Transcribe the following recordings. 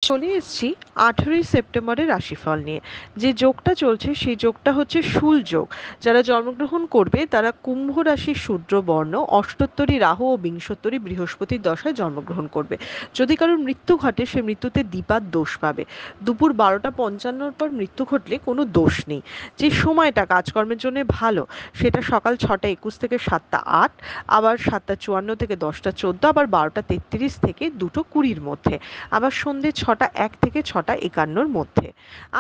চলে এসেছি 18ই সেপ্টেম্বরের রাশিফল নিয়ে। যে যোগটা চলছে সেই যোগটা হচ্ছে শুল যোগ। যারা জন্মগ্রহণ করবে তারা কুম্ভ রাশির শূদ্র বর্ণ, অষ্টোত্তরী রাহু ও বিংশোত্তরী বৃহস্পতির দশায় জন্মগ্রহণ করবে। যদি কারোর মৃত্যু ঘটে সে মৃত্যুতে দ্বিপাদ দোষ পাবে। দুপুর 12টা 55 পর মৃত্যু ঘটলে কোনো দোষ নেই। যে সময়টা কাজকর্মের জন্য ভালো সেটা সকাল 6টা 21 থেকে 7টা 8, আবার 7টা 54 থেকে 10টা 14, আবার 12টা 33 থেকে 2টো 20-র মধ্যে, আবার সন্ধ্যে 6টা 1 থেকে 6টা 51-র মধ্যে।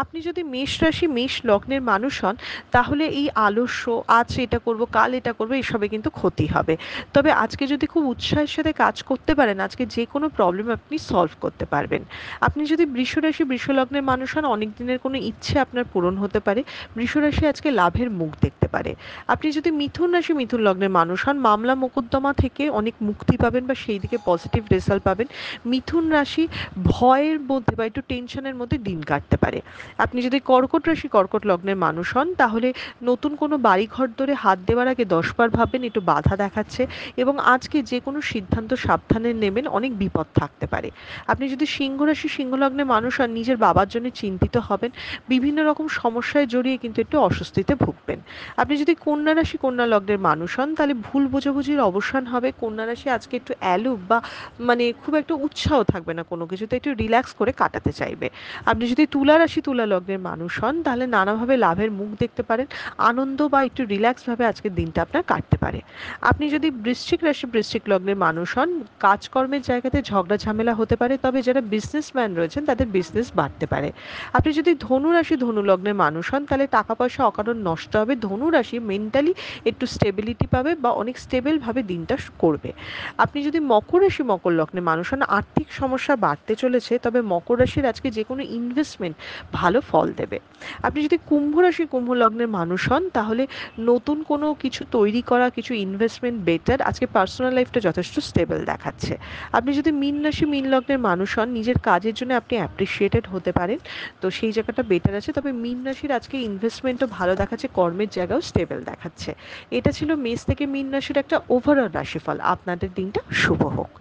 আপনি যদি মেষ রাশি মেষ লগ্নের মানুষ হন তাহলে এই আলস্য, আজ এটা করব কাল এটা করব, এসবে কিন্তু ক্ষতি হবে। তবে আজকে যদি খুব উৎসাহের সাথে কাজ করতে পারেন আজকে যে কোনো প্রবলেম আপনি সলভ করতে পারবেন। আপনি যদি বৃষ রাশি বৃষ লগ্নের মানুষ হন অনেক দিনের কোনো ইচ্ছে আপনার পূরণ হতে পারে। বৃষ রাশি আজকে লাভের মুখ দেখতে পারে। আপনি যদি মিথুন রাশি মিথুন লগ্নের মানুষ হন মামলা মোকদ্দমা থেকে অনেক মুক্তি পাবেন বা সেই দিকে পজিটিভ রেজাল্ট পাবেন। মিথুন রাশি ভয়ের মধ্যে বা একটু টেনশনের মধ্যে দিন কাটতে পারে। আপনি যদি কর্কট রাশি কর্কট লগ্নের মানুষ হন তাহলে নতুন কোনো বাড়ি ঘর ধরে হাত দেওয়ার আগে 10বার ভাববেন, একটু বাধা দেখাচ্ছে। এবং আজকে যে কোনো সিদ্ধান্ত সাবধানে নেবেন, অনেক বিপদ থাকতে পারে। আপনি যদি সিংহ রাশি সিংহ লগ্নের মানুষ হন নিজের বাবার জন্য চিন্তিত হবেন। বিভিন্ন রকম সমস্যায় জড়িয়ে কিন্তু একটু অস্বস্তিতে ভুগবেন। আপনি যদি কন্যা রাশি কন্যা লগ্নের মানুষ হন তাহলে ভুল বোঝাবুঝির অবসান হবে। কন্যা রাশি আজকে একটু অ্যালুপ বা খুব একটা উৎসাহ থাকবে না কোনো কিছুতে, একটু রিল্যাক্স করে কাটাতে চাইবে। আপনি যদি তুলা রাশি তুলা লগ্নের মানুষ হন তাহলে নানাভাবে লাভের মুখ দেখতে পারেন। আনন্দ বা একটু রিল্যাক্সভাবে আজকের দিনটা আপনার কাটতে পারে। আপনি যদি বৃশ্চিক রাশি বৃশ্চিক লগ্নের মানুষ হন কাজকর্মের জায়গাতে ঝগড়া ঝামেলা হতে পারে, তবে যারা বিজনেসম্যান রয়েছেন তাদের বিজনেস বাড়তে পারে। আপনি যদি ধনু রাশি ধনু লগ্নের মানুষ হন তাহলে টাকা পয়সা অকারণ নষ্ট হবে। ধনু রাশি মেন্টালি একটু স্টেবিলিটি পাবে বা অনেক স্টেবলভাবে দিনটা করবে। আপনি যদি মকর রাশি মকর লগ্নে মানুষ হন আর্থিক সমস্যা বাড়তে চলেছে, তবে মকর রাশির আজকে যে কোনো ইনভেস্টমেন্ট ভালো ফল দেবে। আপনি যদি কুম্ভ রাশি কুম্ভ লগ্নের মানুষ হন তাহলে নতুন কোনো কিছু তৈরি করা, কিছু ইনভেস্টমেন্ট বেটার। আজকে পার্সোনাল লাইফটা যথেষ্ট স্টেবল দেখাচ্ছে। আপনি যদি মীন রাশি মীন লগ্নের মানুষ হন নিজের কাজের জন্য আপনি অ্যাপ্রিসিয়েটেড হতে পারেন, তো সেই জায়গাটা বেটার আছে। তবে মীন রাশির আজকে ইনভেস্টমেন্টও ভালো দেখাচ্ছে, কর্মের জায়গাও স্টেবল দেখাচ্ছে। এটা ছিল মেষ থেকে মীন রাশির একটা ওভারঅল রাশিফল। আপনাদের দিনটা শুভ হোক।